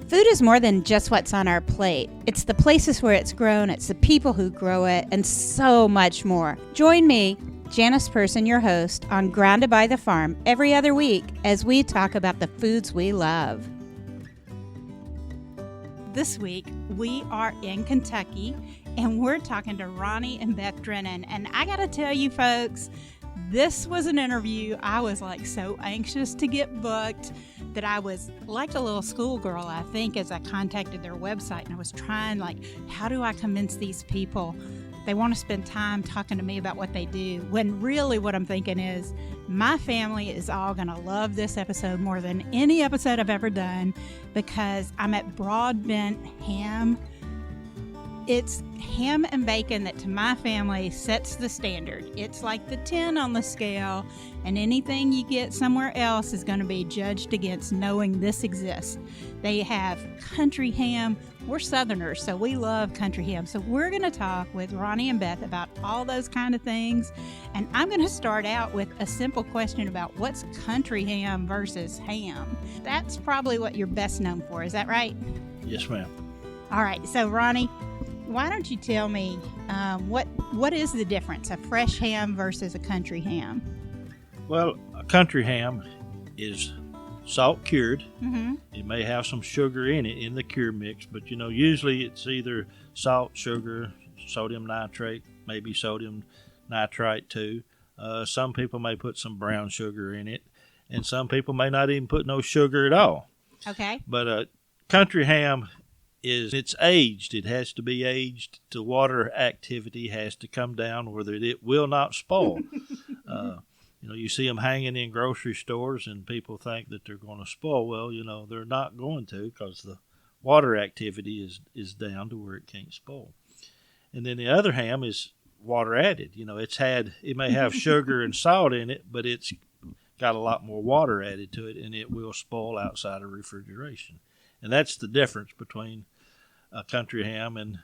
Food is more than just what's on our plate. It's the places where it's grown, it's the people who grow it, and so much more. Join me, Janice Person, your host, on Grounded by the Farm every other week as we talk about the foods we love. This week, we are in Kentucky, and we're talking to Ronny and Beth Drennan. And I got to tell you, folks, this was an interview I was so anxious to get booked that I was like a little schoolgirl, I think, as I contacted their website. And I was trying, how do I convince these people they want to spend time talking to me about what they do? When really what I'm thinking is my family is all going to love this episode more than any episode I've ever done because I'm at Broadbent Ham. It's ham and bacon that to my family sets the standard. It's like the 10 on the scale, and anything you get somewhere else is going to be judged against knowing this exists. They have country ham. We're Southerners, so we love country ham. So we're going to talk with Ronny and Beth about all those kind of things. And I'm going to start out with a simple question about what's country ham versus ham. That's probably what you're best known for. Is that right? Yes, ma'am. All right. So, Ronny, why don't you tell me what is the difference, a fresh ham versus a country ham? Well, a country ham is salt cured. Mm-hmm. It may have some sugar in it in the cure mix, but usually it's either salt, sugar, sodium nitrate, maybe sodium nitrite too. Some people may put some brown sugar in it, and some people may not even put no sugar at all. Okay. But country ham it's aged. It has to be aged. The water activity has to come down where it will not spoil. You see them hanging in grocery stores, and people think that they're going to spoil. Well, they're not going to because the water activity is down to where it can't spoil. And then the other ham is water added. It may have sugar and salt in it, but it's got a lot more water added to it, and it will spoil outside of refrigeration. And that's the difference between a country ham and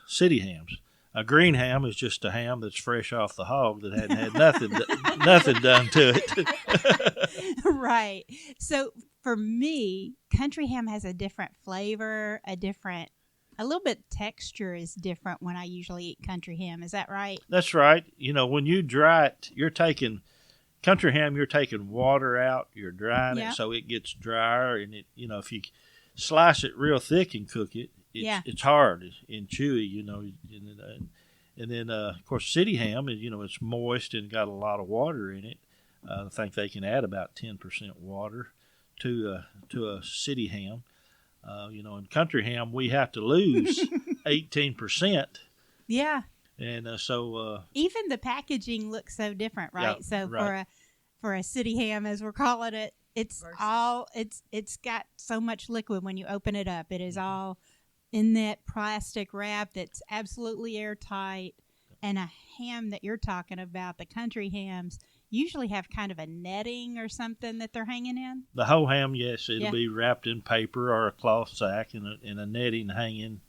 city hams. A green ham is just a ham that's fresh off the hog that hadn't had nothing done to it. Right. So for me, country ham has a different flavor, a little bit texture is different when I usually eat country ham. Is that right? That's right. When you dry it, you're taking water out, you're drying it so it gets drier, and if you slice it real thick and cook it, it's hard and chewy, and then of course city ham is it's moist and got a lot of water in it. I think they can add about 10% water to a city ham. In country ham we have to lose 18%. Yeah. And so even the packaging looks so different, right? Yeah, so right. for a city ham, as we're calling it, it's got so much liquid when you open it up. It is all in that plastic wrap that's absolutely airtight. And a ham that you're talking about, the country hams, usually have kind of a netting or something that they're hanging in. The whole ham, yes, it'll be wrapped in paper or a cloth sack and a netting hanging,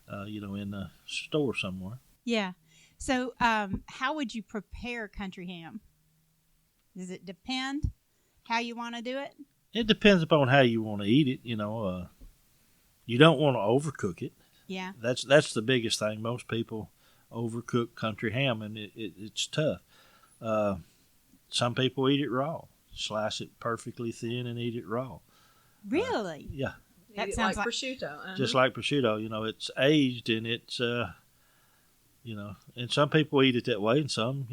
in the store somewhere. Yeah. So how would you prepare country ham? Does it depend how you want to do it? It depends upon how you want to eat it. You don't want to overcook it. Yeah. That's the biggest thing. Most people overcook country ham, and it's tough. Some people eat it raw. Slice it perfectly thin and eat it raw. Really? Yeah. That sounds like prosciutto. Uh-huh. Just like prosciutto. It's aged and it's, and some people eat it that way and some,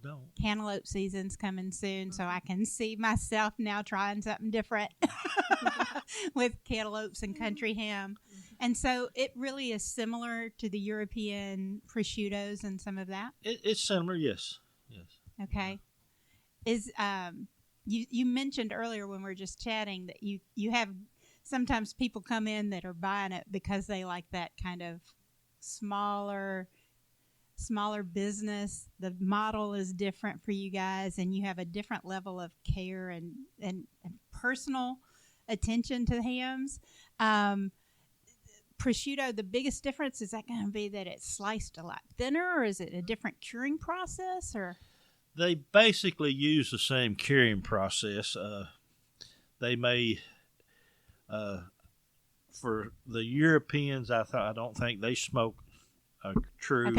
don't. Cantaloupe season's coming soon, so I can see myself now trying something different with cantaloupes and country ham. And so it really is similar to the European prosciuttos and some of that? It's similar, yes. Okay. Is you mentioned earlier when we were just chatting that you have sometimes people come in that are buying it because they like that kind of smaller business. The model is different for you guys, and you have a different level of care and personal attention to the hams. Prosciutto, the biggest difference, is that going to be that it's sliced a lot thinner, or is it a different curing process? Or they basically use the same curing process. They may for the Europeans, I don't think they smoke a true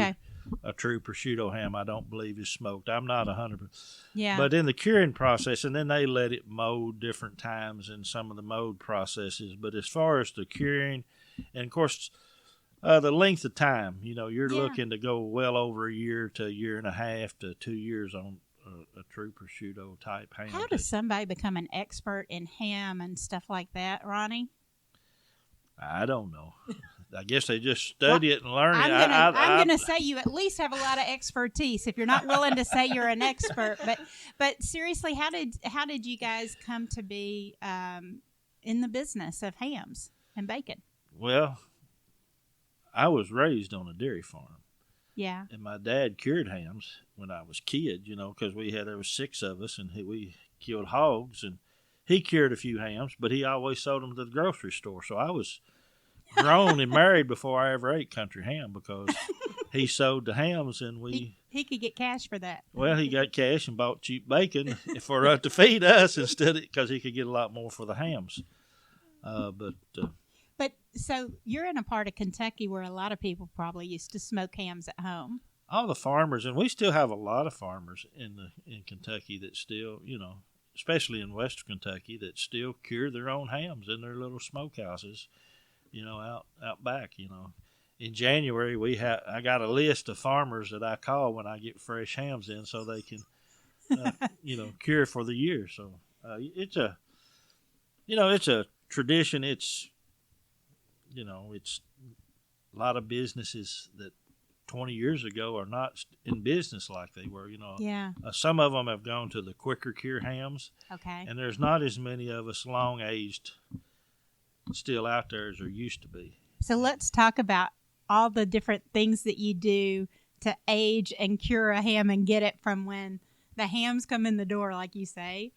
prosciutto ham. I don't believe is smoked. I'm not 100%. Yeah. But in the curing process, and then they let it mold different times in some of the mold processes. But as far as the curing, and of course, the length of time, you're looking to go well over a year to a year and a half to 2 years on a true prosciutto type ham. How does somebody become an expert in ham and stuff like that, Ronnie? I don't know. I guess they just study it and learn it. I'm gonna say you at least have a lot of expertise if you're not willing to say you're an expert. But seriously, how did you guys come to be in the business of hams and bacon? Well, I was raised on a dairy farm. Yeah. And my dad cured hams when I was a kid, because there was 6 of us, and we killed hogs, and he cured a few hams, but he always sold them to the grocery store. So I was grown and married before I ever ate country ham because he sold the hams, and he could get cash for that. Well, he got cash and bought cheap bacon for to feed us instead because he could get a lot more for the hams. But so you're in a part of Kentucky where a lot of people probably used to smoke hams at home. All the farmers, and we still have a lot of farmers in Kentucky that still, especially in Western Kentucky, that still cure their own hams in their little smokehouses, out back. In January I got a list of farmers that I call when I get fresh hams in, so they can, cure for the year. So it's a tradition. It's a lot of businesses that 20 years ago are not in business like they were. Yeah. Some of them have gone to the quicker cure hams. Okay. And there's not as many of us long aged still out there as there used to be. So let's talk about all the different things that you do to age and cure a ham and get it from when the hams come in the door, like you say,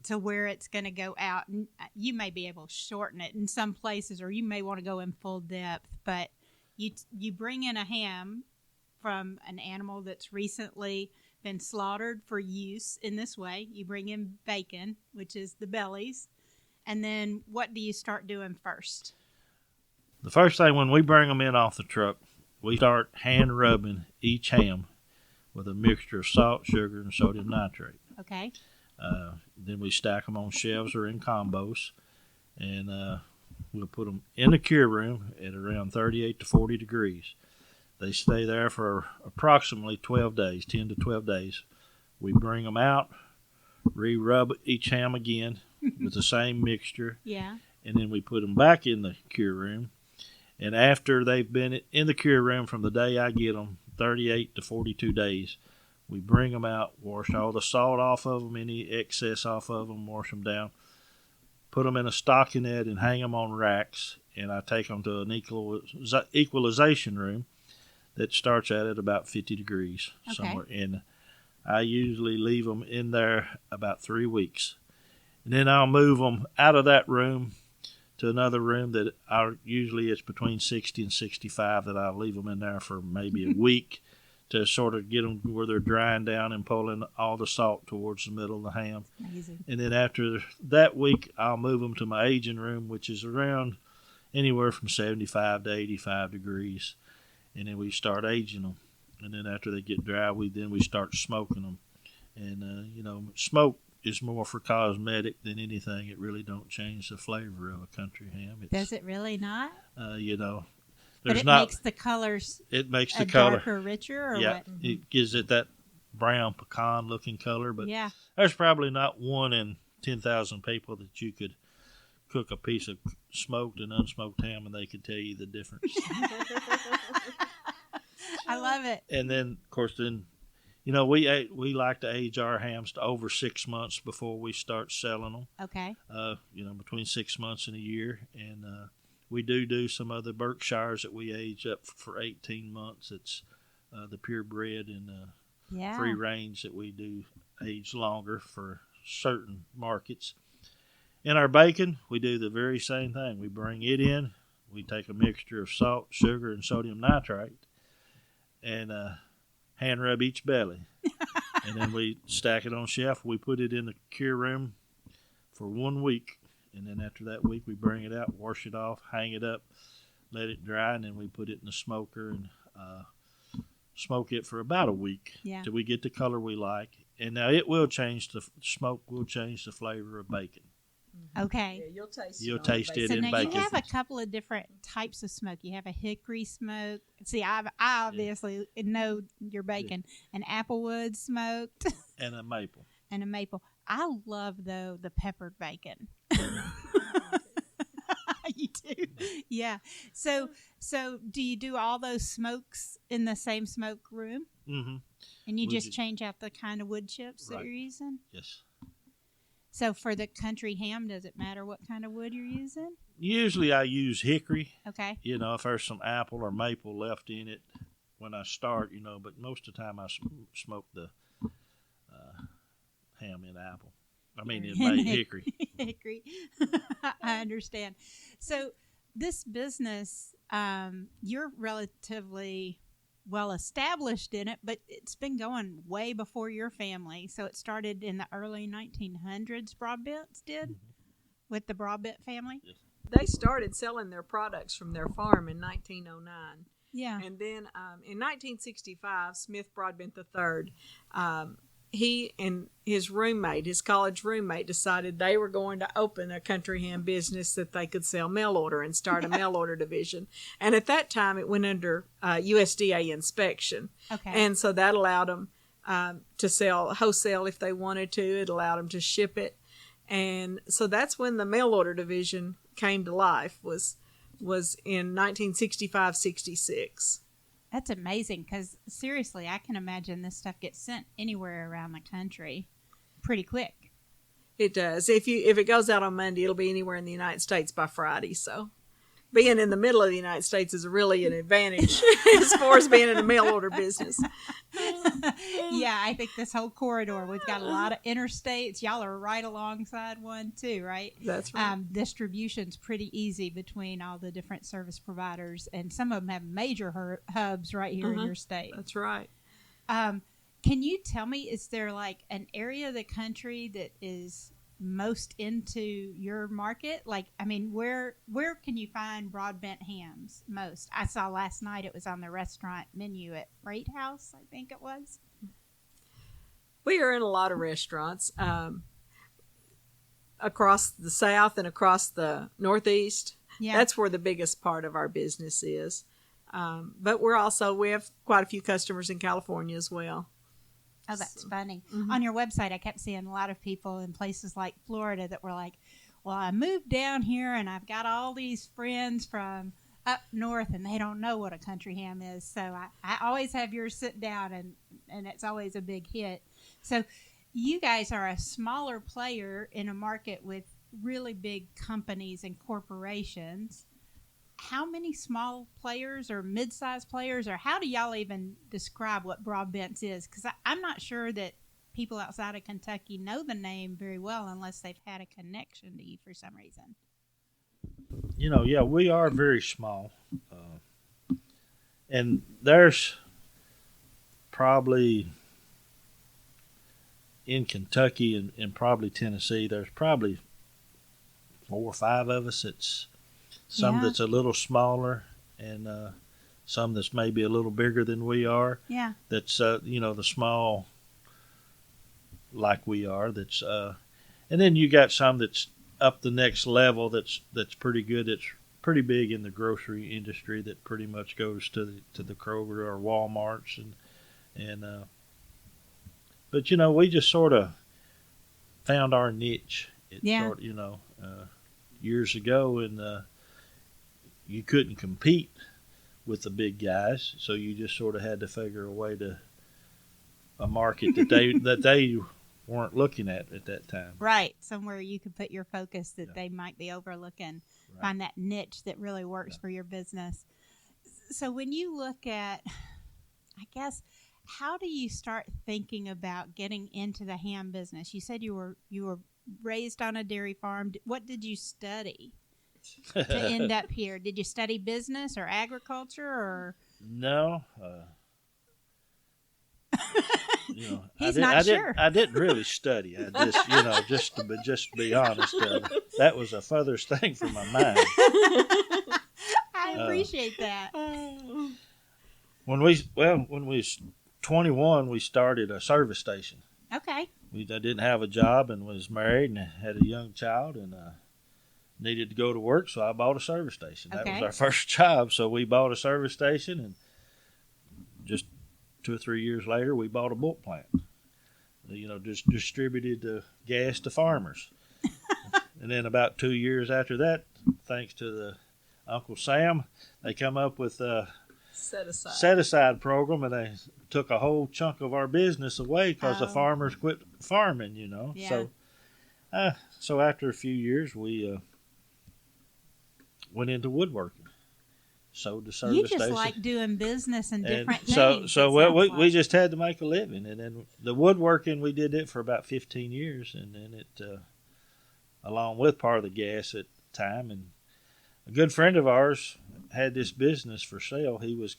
to where it's going to go out. And you may be able to shorten it in some places, or you may want to go in full depth, but you bring in a ham from an animal that's recently been slaughtered for use in this way. You bring in bacon, which is the bellies, and then what do you start doing first? The first thing, when we bring them in off the truck, we start hand rubbing each ham with a mixture of salt, sugar, and sodium nitrate. Okay. Then we stack them on shelves or in combos, and we'll put them in the cure room at around 38 to 40 degrees. They stay there for approximately 12 days, 10 to 12 days. We bring them out, re-rub each ham again with the same mixture. Yeah. And then we put them back in the cure room. And after they've been in the cure room from the day I get them, 38 to 42 days, we bring them out, wash all the salt off of them, any excess off of them, wash them down, put them in a stockinette and hang them on racks. And I take them to an equalization room that starts at about 50 degrees somewhere. And I usually leave them in there about 3 weeks. And then I'll move them out of that room to another room that usually it's between 60 and 65 that I'll leave them in there for maybe a week to sort of get them where they're drying down and pulling all the salt towards the middle of the ham. Amazing. And then after that week, I'll move them to my aging room, which is around anywhere from 75 to 85 degrees. And then we start aging them. And then after they get dry, we start smoking them. And, smoke is more for cosmetic than anything. It really don't change the flavor of a country ham. Does it really not? There's but it not, makes the colors it makes the color darker, richer, or yeah, what? It gives it that brown pecan looking color. But yeah. There's probably not one in 10,000 people that you could cook a piece of smoked and unsmoked ham and they could tell you the difference. I love it. And then, of course, we like to age our hams to over 6 months before we start selling them. Okay. Between 6 months and a year. And we do some other Berkshires that we age up for 18 months. It's the purebred and free range that we do age longer for certain markets. In our bacon, we do the very same thing. We bring it in. We take a mixture of salt, sugar, and sodium nitrate and hand rub each belly. And then we stack it on shelf. We put it in the cure room for 1 week. and then after that week we bring it out, wash it off, hang it up, let it dry, and then we put it in the smoker and smoke it for about a week till we get the color we like. And now it will change, the smoke will change the flavor of bacon. Okay. Yeah, you'll taste it so in now bacon. You have a couple of different types of smoke. You have a hickory-smoked. See, I obviously know your bacon. An applewood smoked. And a maple. And a maple. I love, though, the peppered bacon. You do? Yeah. So do you do all those smokes in the same smoke room? Mm-hmm. And you just change out the kind of wood chips that Right. you're using? Yes. So for the country ham, does it matter what kind of wood you're using? Usually I use hickory. Okay. You know, if there's some apple or maple left in it when I start, but most of the time I smoke the ham in apple. I mean, in hickory. Hickory. I understand. So this business, you're relatively well established in it, but it's been going way before your family. So it started in the early 1900s, Broadbent did, with the Broadbent family? Yes. They started selling their products from their farm in 1909. Yeah. And then in 1965, Smith Broadbent III, he and his roommate, his college roommate, decided they were going to open a country ham business that they could sell mail order and start a mail order division. And at that time, it went under USDA inspection. Okay. And so that allowed them to sell wholesale if they wanted to. It allowed them to ship it. And so that's when the mail order division came to life, was in 1965-66. That's amazing because, seriously, I can imagine this stuff gets sent anywhere around the country pretty quick. It does. If it goes out on Monday, it'll be anywhere in the United States by Friday. So being in the middle of the United States is really an advantage as far as being in a mail order business. Yeah, I think this whole corridor, we've got a lot of interstates. Y'all are right alongside one too, right? That's right. Distribution's pretty easy between all the different service providers, and some of them have major hubs right here in your state. That's right. Can you tell me, is there like an area of the country that is most into your market? Like, I mean, where can you find Broadbent hams most? I saw last night it was on the restaurant menu at Freight House, I think it was. We are in a lot of restaurants across the South and across the Northeast. Yeah. That's where the biggest part of our business is. But we have quite a few customers in California as well. Oh, that's funny. On your website, I kept seeing a lot of people in places like Florida that were like, well, I moved down here and I've got all these friends from up north and they don't know what a country ham is. So I always have yours sit down and it's always a big hit. So you guys are a smaller player in a market with really big companies and corporations. How many small players or mid-sized players, or how do y'all even describe what Broadbent is? Because I'm not sure that people outside of Kentucky know the name very well unless they've had a connection to you for some reason. Yeah, we are very small. And there's probably, in Kentucky and probably Tennessee, there's probably 4 or 5 of us. It's some that's a little smaller, and some that's maybe a little bigger than we are. Yeah. That's the small like we are. That's and then you got some that's up the next level. That's pretty good. It's pretty big in the grocery industry. That pretty much goes to the Kroger or Walmarts and but we just sort of found our niche. Years ago, and you couldn't compete with the big guys, so you just sort of had to figure a way to a market that they weren't looking at that time. Right, somewhere you could put your focus that they might be overlooking. Right. Find that niche that really works for your business. So when you look at, I guess, how do you start thinking about getting into the ham business? You said you were raised on a dairy farm. What did you study to end up here? Did you study business or agriculture or? No. He's not sure. I didn't really study. I just, just to be honest, that was a furthest thing from my mind. I appreciate that. When we was 21, we started a service station. Okay. I didn't have a job and was married and had a young child and needed to go to work, so I bought a service station. That was our first job, so we bought a service station, and just 2 or 3 years later, we bought a bulk plant. Just distributed gas to farmers. And then about 2 years after that, thanks to the Uncle Sam, they come up with a set aside program, and they took a whole chunk of our business away because the farmers quit farming. Yeah. So after a few years, we went into woodworking. Sold the service You just station. like doing business and different things. things. We just had to make a living, and then the woodworking, we did it for about 15 years, and then it, along with part of the gas at the time, and a good friend of ours had this business for sale. He was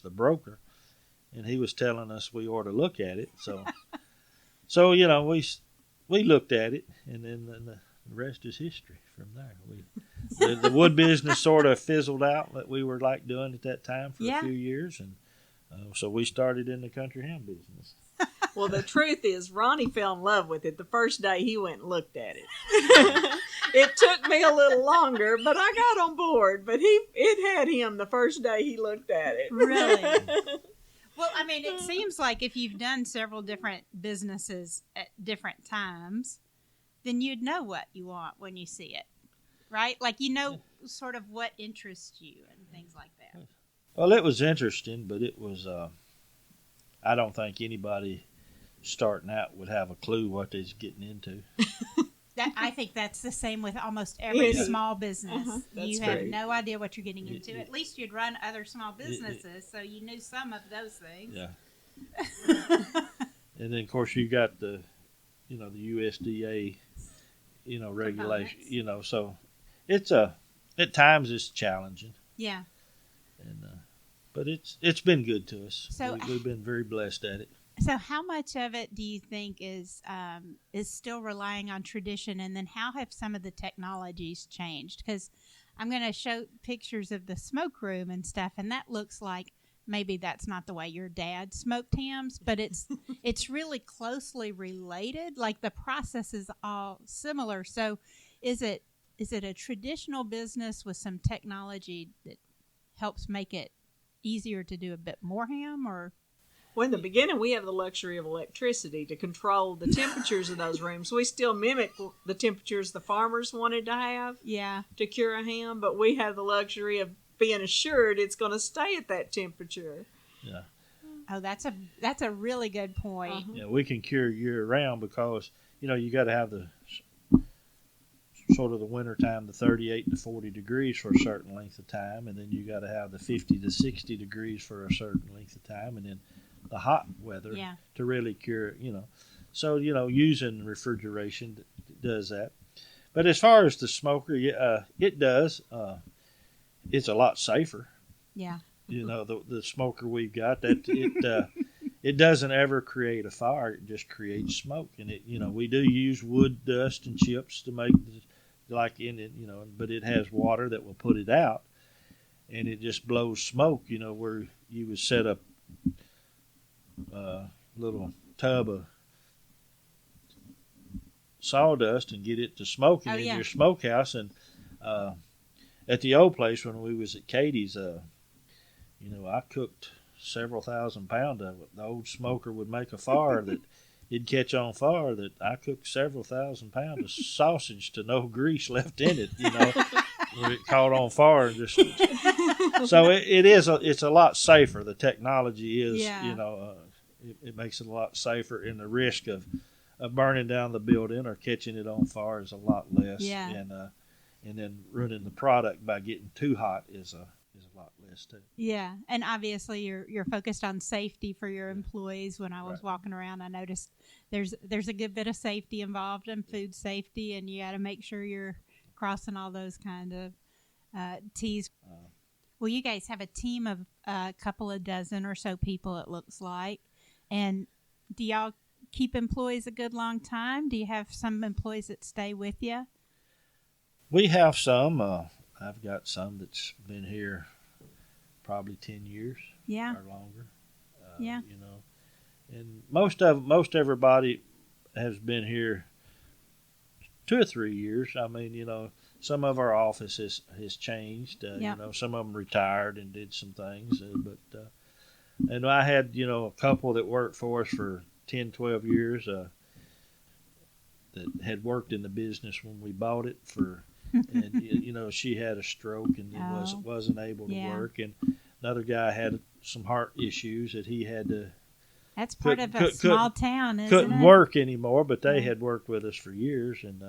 the broker, and he was telling us we ought to look at it. So, we looked at it, and then the rest is history from there. The wood business sort of fizzled out that we were doing at that time for a few years, and so we started in the country ham business. Well, the truth is, Ronnie fell in love with it the first day he went and looked at it. It took me a little longer, but I got on board. But it had him the first day he looked at it. Really? Well, I mean, it seems like if you've done several different businesses at different times, then you'd know what you want when you see it, right? Like, sort of what interests you and things like that. Well, it was interesting, but it was, I don't think anybody starting out would have a clue what they're getting into. I think that's the same with almost every small business. You have no idea what you're getting into. At least you'd run other small businesses, so you knew some of those things. Yeah. And then, of course, you got the USDA, regulation, so it's at times it's challenging. Yeah. And but it's been good to us. So we've been very blessed at it. So how much of it do you think is still relying on tradition, and then how have some of the technologies changed? Because I'm going to show pictures of the smoke room and stuff, and that looks like maybe that's not the way your dad smoked hams, but it's really closely related. Like the process is all similar. So is it a traditional business with some technology that helps make it easier to do a bit more ham, or? Well, in the beginning, we have the luxury of electricity to control the temperatures of those rooms. We still mimic the temperatures the farmers wanted to have to cure a ham, but we have the luxury of being assured it's going to stay at that temperature. Yeah. Oh, that's a really good point. Uh-huh. Yeah, we can cure year round because, you got to have the sort of the winter time, the 38 to 40 degrees for a certain length of time, and then you got to have the 50 to 60 degrees for a certain length of time, and then the hot weather to really cure it, So, using refrigeration does that. But as far as the smoker, it does. It's a lot safer. Yeah. The smoker we've got, that it doesn't ever create a fire. It just creates smoke. And we do use wood dust and chips to make but it has water that will put it out, and it just blows smoke, where you would set up a little tub of sawdust and get it to smoking in your smokehouse. And at the old place when we was at Katie's, I cooked several thousand pounds of it. The old smoker would make a fire that it'd catch on fire, that I cooked several thousand pounds of sausage to no grease left in it, where it caught on fire. And so it's a lot safer. The technology is, it makes it a lot safer, and the risk of burning down the building or catching it on fire is a lot less. Yeah. And then ruining the product by getting too hot is a lot less too. Yeah, and obviously you're focused on safety for your employees. When I was walking around, I noticed there's a good bit of safety involved in food safety, and you got to make sure you're crossing all those kind of T's. Well, you guys have a team of a couple of dozen or so people, it looks like, and Do y'all keep employees a good long time? Do you have some employees that stay with you? We have some. I've got some that's been here probably 10 years Yeah. or longer. Yeah. You know, and most everybody has been here 2 or 3 years. I mean, you know, some of our office has changed. Yeah. You know, some of them retired and did some things. And I had, you know, a couple that worked for us for 10, 12 years that had worked in the business when we bought it and you know, she had a stroke and wasn't able to work. And another guy had some heart issues that he had to. That's part of a small town, isn't it? Couldn't work anymore, but they had worked with us for years, and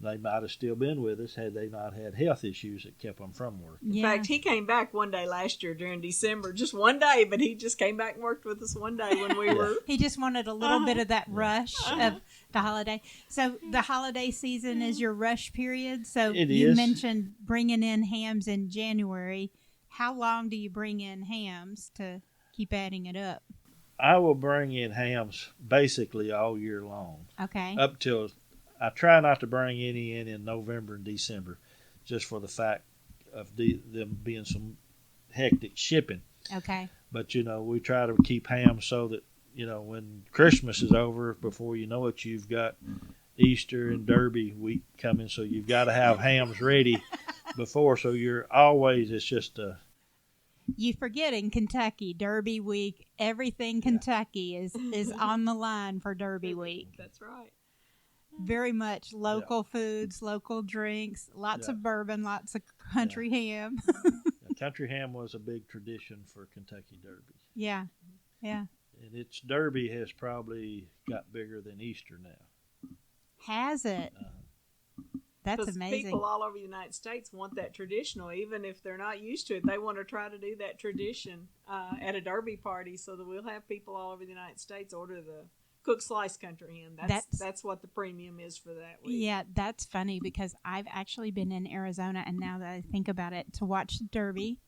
they might have still been with us had they not had health issues that kept them from working. In fact, he came back one day last year during December, just one day, but he just came back and worked with us one day when we were. He just wanted a little bit of that rush of the holiday. So the holiday season is your rush period. So you mentioned bringing in hams in January. How long do you bring in hams to keep adding it up? I will bring in hams basically all year long. Okay. Up till I try not to bring any in November and December, just for the fact of them being some hectic shipping. Okay. But you know, we try to keep hams so that, you know, when Christmas is over, before you know it, you've got Easter and Derby week coming, so you've got to have hams ready before. So you're always, it's just a. You forget in Kentucky, Derby week, everything Kentucky is on the line for Derby week. That's right. Very much local foods, local drinks, lots of bourbon, lots of country ham. Country ham was a big tradition for Kentucky Derby. Yeah. And its Derby has probably got bigger than Easter now. Has it? That's amazing. People all over the United States want that traditional, even if they're not used to it. They want to try to do that tradition at a Derby party, so that we'll have people all over the United States order the cooked slice country ham. That's what the premium is for that week. Yeah, that's funny because I've actually been in Arizona, and now that I think about it, to watch the Derby,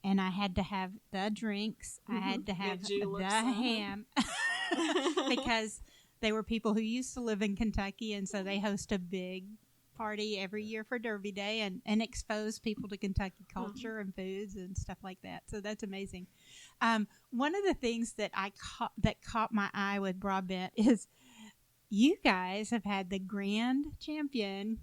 and I had to have the drinks. I had to have the ham because they were people who used to live in Kentucky, and so they host a big party every year for Derby Day and expose people to Kentucky culture and foods and stuff like that. So that's amazing. One of the things that caught my eye with Broadbent is you guys have had the grand champion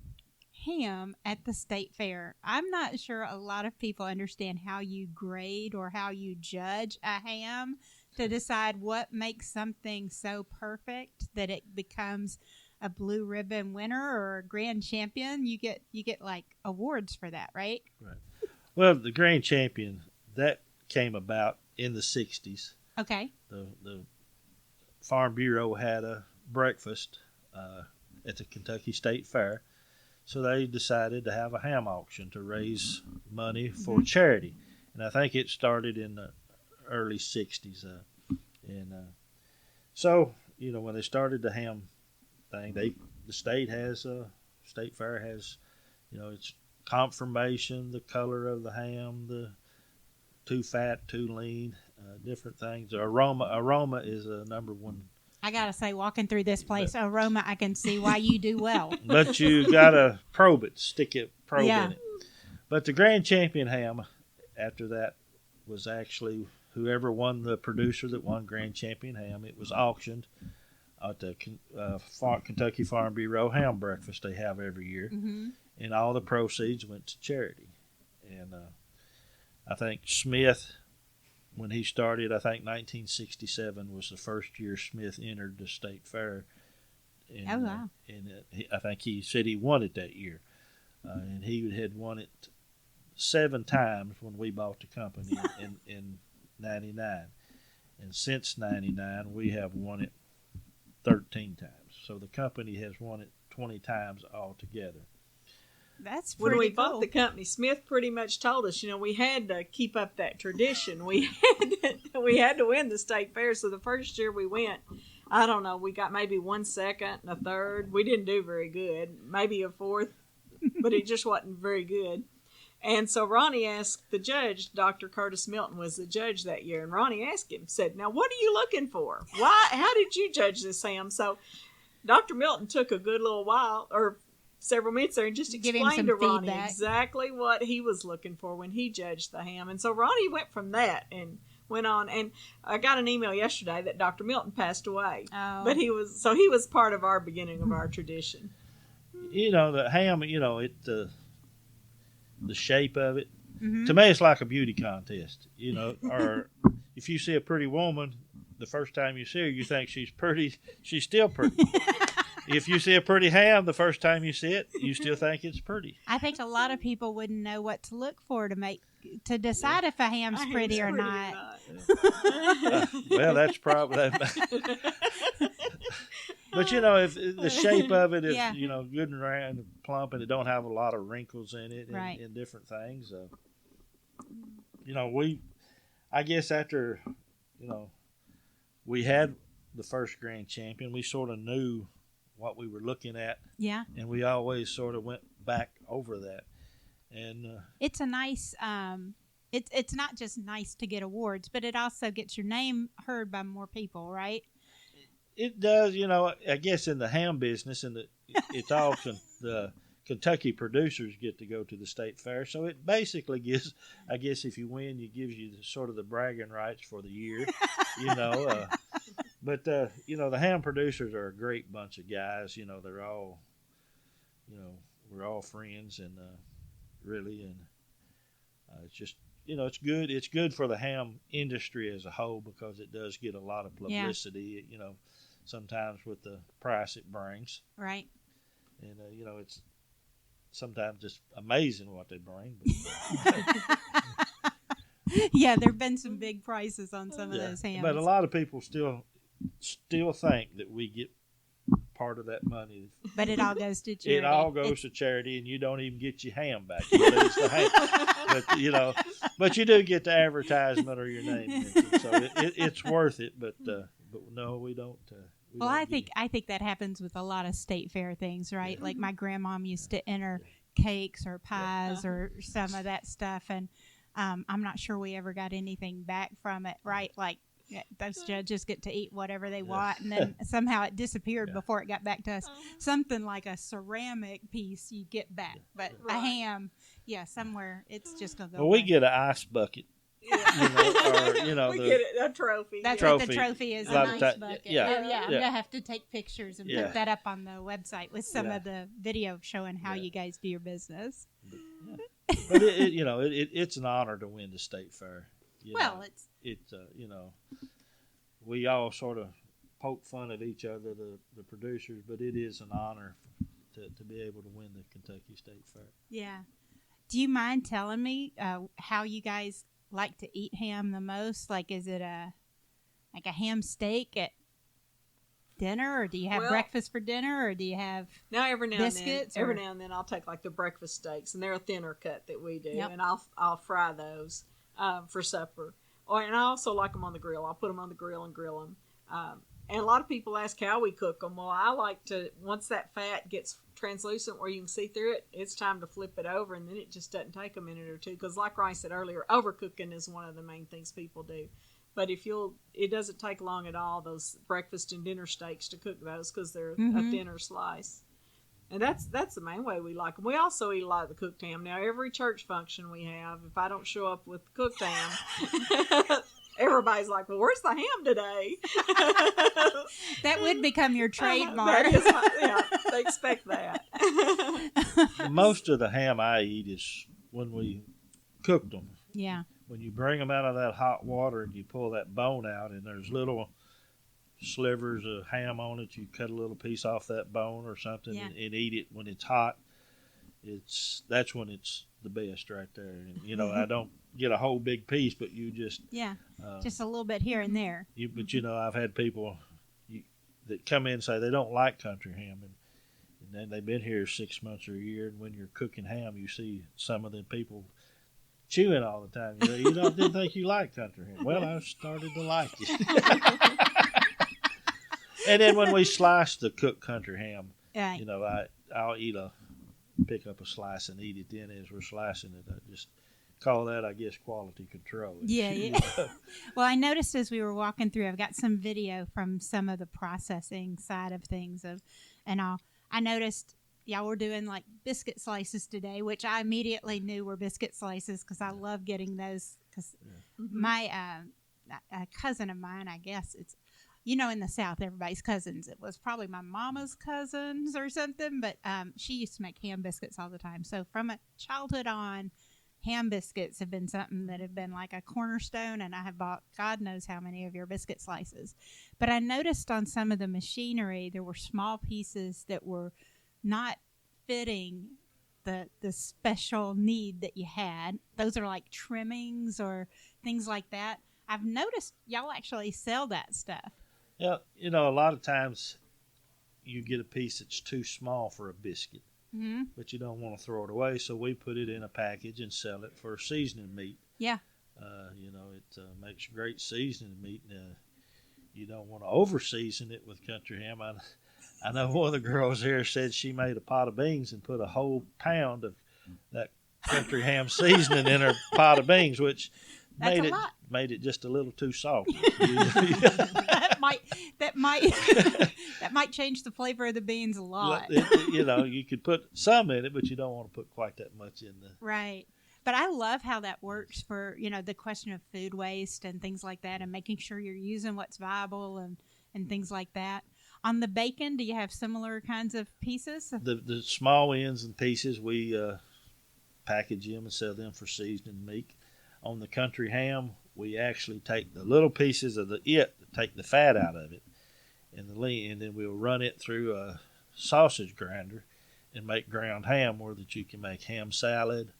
ham at the state fair. I'm not sure a lot of people understand how you grade or how you judge a ham to decide what makes something so perfect that it becomes a blue ribbon winner or a grand champion. You get like awards for that, right? Right. Well, the grand champion, that came about in the 60s. Okay. The Farm Bureau had a breakfast at the Kentucky State Fair, so they decided to have a ham auction to raise money for charity. And I think it started in the early 60s. So, you know, when they started the ham thing, the state fair has, you know, it's confirmation, the color of the ham, the too fat, too lean, different things. Aroma is a number one. I gotta say, walking through this place, aroma, I can see why you do well. But you gotta probe it, probe in it. But the grand champion ham, after that, was actually whoever won, the producer that won grand champion ham. It was auctioned at the Kentucky Farm Bureau ham breakfast they have every year, and all the proceeds went to charity. And I think Smith, when he started, I think 1967 was the first year Smith entered the state fair. And, wow! I think he said he won it that year, and he had won it 7 times when we bought the company in '99, and since '99 we have won it 13 times. So the company has won it 20 times altogether. That's pretty When we cool. bought the company, Smith pretty much told us, you know, we had to keep up that tradition. We had to win the state fair. So the first year we went, I don't know, we got maybe 1 second and a third. We didn't do very good, maybe a fourth, but it just wasn't very good. And so Ronnie asked the judge, Dr. Curtis Milton was the judge that year, and Ronnie asked him, said, now what are you looking for? How did you judge this ham? So Dr. Milton took a good little while, or several minutes there, and just explained to Ronnie exactly what he was looking for when he judged the ham. And so Ronnie went from that and went on, and I got an email yesterday that Dr. Milton passed away. Oh. But he was part of our beginning of our tradition. The ham, the shape of it. Mm-hmm. To me, it's like a beauty contest, or if you see a pretty woman, the first time you see her, you think she's pretty, she's still pretty. If you see a pretty ham, the first time you see it, you still think it's pretty. I think a lot of people wouldn't know what to look for to decide if a ham's pretty or not. Well, that's probably. But if the shape of it is good and round and plump, and it don't have a lot of wrinkles in it, and different things. I guess after we had the first grand champion, we sort of knew what we were looking at. Yeah. And we always sort of went back over that. And it's a nice it's not just nice to get awards, but it also gets your name heard by more people, right? It does, I guess in the ham business, and it's often the Kentucky producers get to go to the state fair. So it basically gives, I guess if you win, it gives you the bragging rights for the year, But, the ham producers are a great bunch of guys. They're all, we're all friends, and really, and it's just, it's good. It's good for the ham industry as a whole, because it does get a lot of publicity, sometimes with the price it brings. Right. And, it's sometimes just amazing what they bring. Yeah, there have been some big prices on some of those hams. But a lot of people still think that we get part of that money. But it all goes to charity. It all goes to charity, and you don't even get your ham back. You lose the ham. But you do get the advertisement or your name in it. So it's worth it. But no, we don't. I think that happens with a lot of state fair things, right? Yeah. Like my grandmom used to enter cakes or pies or some of that stuff, and I'm not sure we ever got anything back from it, right? Like those judges get to eat whatever they want, and then somehow it disappeared before it got back to us. Something like a ceramic piece you get back, but a ham, somewhere it's just gonna go. Well, we get an ice bucket. We get a trophy. That's what the trophy is, an ice bucket. Yeah. I'm gonna have to take pictures and put that up on the website with some of the video showing how you guys do your business. But it's an honor to win the state fair. We all sort of poke fun at each other, the producers, but it is an honor to be able to win the Kentucky State Fair. Yeah. Do you mind telling me how you guys like to eat ham the most? Like, is it a ham steak at dinner, or do you have breakfast for dinner, or do you have biscuits? Every now and then I'll take like the breakfast steaks, and they're a thinner cut that we do, and I'll fry those for supper. And I also like them on the grill. I'll put them on the grill and grill them. And a lot of people ask how we cook them. Well, I like to, once that fat gets translucent where you can see through it, it's time to flip it over, and then it just doesn't take a minute or two. Because like Ronny said earlier, overcooking is one of the main things people do. But it doesn't take long at all, those breakfast and dinner steaks, to cook those, because they're a thinner slice. And that's the main way we like them. We also eat a lot of the cooked ham. Now, every church function we have, if I don't show up with cooked ham, everybody's like, well, where's the ham today? That would become your trademark. They expect that. Most of the ham I eat is when we cooked them. Yeah. When you bring them out of that hot water and you pull that bone out, and there's little slivers of ham on it, you cut a little piece off that bone or something and eat it when it's hot. That's when it's the best right there. And, I don't get a whole big piece, but you just just a little bit here and there. But I've had people that come in and say they don't like country ham, and then they've been here 6 months or a year, and when you're cooking ham, you see some of the people chewing all the time. Didn't think you liked country ham. Well, I started to like it. And then when we slice the cooked country ham, I'll eat pick up a slice and eat it then as we're slicing it. I just call that, I guess, quality control. Yeah, yeah. Well, I noticed as we were walking through, I've got some video from some of the processing side of things and all. I noticed y'all were doing like biscuit slices today, which I immediately knew were biscuit slices because I love getting those. Because my a cousin of mine, I guess it's, in the South, everybody's cousins. It was probably my mama's cousins or something, but she used to make ham biscuits all the time. So from a childhood on, ham biscuits have been something that have been like a cornerstone, and I have bought God knows how many of your biscuit slices. But I noticed on some of the machinery, there were small pieces that were not fitting the special need that you had. Those are like trimmings or things like that. I've noticed y'all actually sell that stuff. Yeah, a lot of times you get a piece that's too small for a biscuit, but you don't want to throw it away, so we put it in a package and sell it for seasoning meat. Yeah. It makes great seasoning meat. You don't want to over-season it with country ham. I know one of the girls here said she made a pot of beans and put a whole pound of that country ham seasoning in her pot of beans, which made it just a little too salty. that might change the flavor of the beans a lot. You could put some in it, but you don't want to put quite that much in there. Right. But I love how that works for, the question of food waste and things like that, and making sure you're using what's viable and things like that. On the bacon, do you have similar kinds of pieces? The small ends and pieces, we package them and sell them for seasoning meat. On the country ham, we actually take the little pieces of take the fat out of it, and then we'll run it through a sausage grinder and make ground ham, where that you can make ham salad.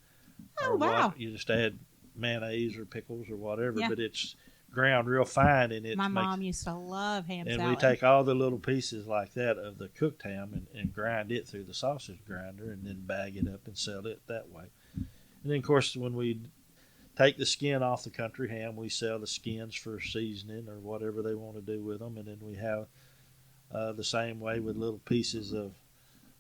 Oh, wow. You just add mayonnaise or pickles or whatever, but it's ground real fine, and my mom used to love ham salad. And we take all the little pieces like that of the cooked ham and grind it through the sausage grinder, and then bag it up and sell it that way. And then, of course, when we take the skin off the country ham, we sell the skins for seasoning or whatever they want to do with them. And then we have the same way with little pieces of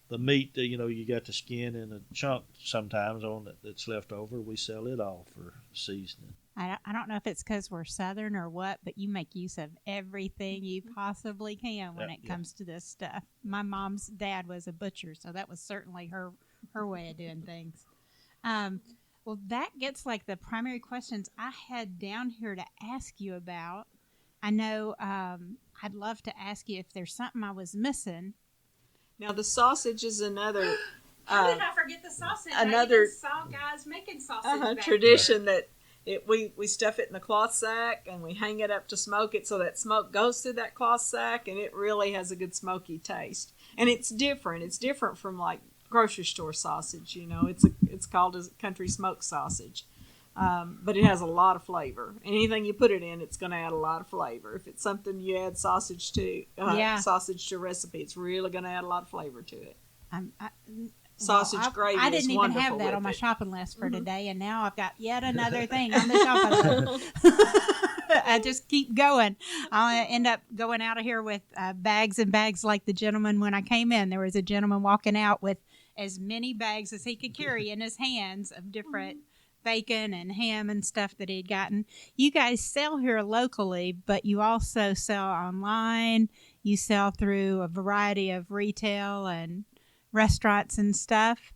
the meat. You got the skin in a chunk sometimes on it that's left over. We sell it all for seasoning. I don't know if it's because we're Southern or what, but you make use of everything you possibly can when it comes to this stuff. My mom's dad was a butcher, so that was certainly her way of doing things. Well, that gets like the primary questions I had down here to ask you about. I know I'd love to ask you if there's something I was missing. Now, the sausage is another... How did I forget the sausage? Another I even saw guys making sausage tradition there. That we stuff it in the cloth sack and we hang it up to smoke it so that smoke goes through that cloth sack, and it really has a good smoky taste. And it's different. It's different from like grocery store sausage. It's called a country-smoked sausage, but it has a lot of flavor. Anything you put it in, it's going to add a lot of flavor. If it's something you add sausage to a recipe, it's really going to add a lot of flavor to it. Sausage gravy I didn't is even have that on my shopping list for today, and now I've got yet another thing on the shopping list. I just keep going. I'll end up going out of here with bags and bags like the gentleman when I came in. There was a gentleman walking out with as many bags as he could carry in his hands of different bacon and ham and stuff that he'd gotten. You guys sell here locally, but you also sell online. You sell through a variety of retail and restaurants and stuff.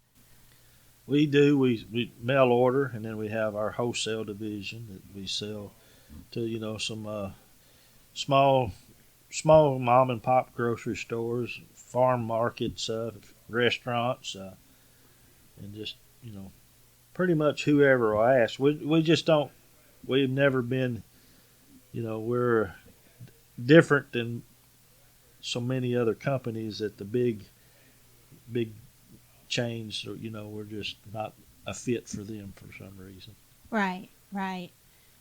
We do. We mail order, and then we have our wholesale division that we sell to some small mom and pop grocery stores, farm markets, restaurants, and just pretty much whoever will ask. We just don't. We've never been. We're different than so many other companies at the big chains. We're just not a fit for them for some reason. Right.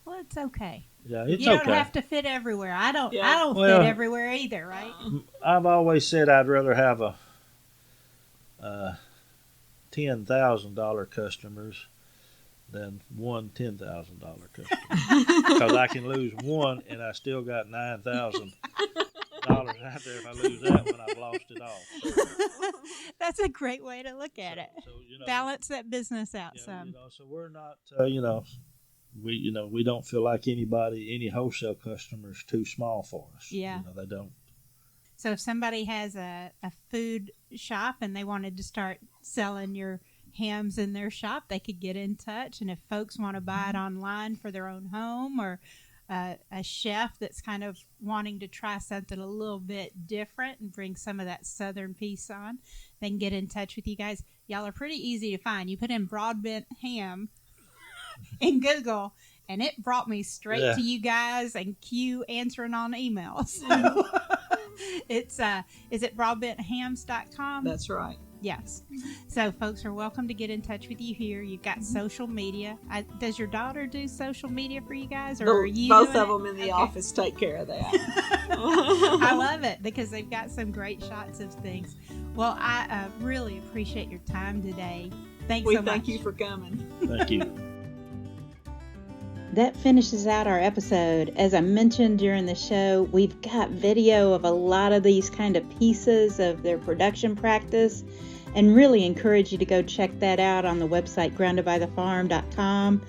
Well, it's okay. Yeah, it's okay. You don't have to fit everywhere. I don't fit everywhere either, right? I've always said I'd rather have a $10,000 customers than one $10,000 customer, because I can lose one and I still got 9,000 dollars out there. If I lose that one, I've lost it all. That's a great way to look at it. So, Balance that business out yeah, some. So we're not, we don't feel like any wholesale customer is too small for us. Yeah. They don't. So if somebody has a food shop and they wanted to start selling your hams in their shop, they could get in touch. And if folks want to buy it online for their own home, or a chef that's kind of wanting to try something a little bit different and bring some of that southern piece on, they can get in touch with you guys. Y'all are pretty easy to find. You put in Broadbent ham in Google, and it brought me straight to you guys and Q answering on emails. So it's is it broadbenthams.com? That's right. Yes. So folks are welcome to get in touch with you here. You've got social media. Does your daughter do social media for you guys, or are you both doing of them in the office take care of that? I love it because they've got some great shots of things. Well, I really appreciate your time today. Thanks so much. Thank you for coming. Thank you. That finishes out our episode. As I mentioned during the show, we've got video of a lot of these kind of pieces of their production practice, and really encourage you to go check that out on the website groundedbythefarm.com.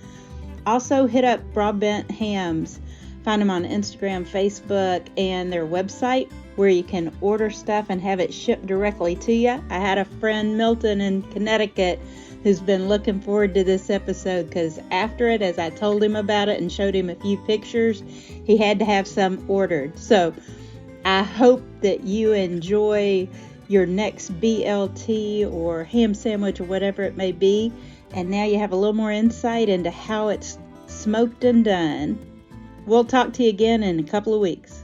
Also hit up Broadbent Hams. Find them on Instagram, Facebook, and their website, where you can order stuff and have it shipped directly to you. I had a friend, Milton, in Connecticut, who's been looking forward to this episode, because after it, as I told him about it and showed him a few pictures, he had to have some ordered. So I hope that you enjoy your next BLT or ham sandwich or whatever it may be, and now you have a little more insight into how it's smoked and done. We'll talk to you again in a couple of weeks.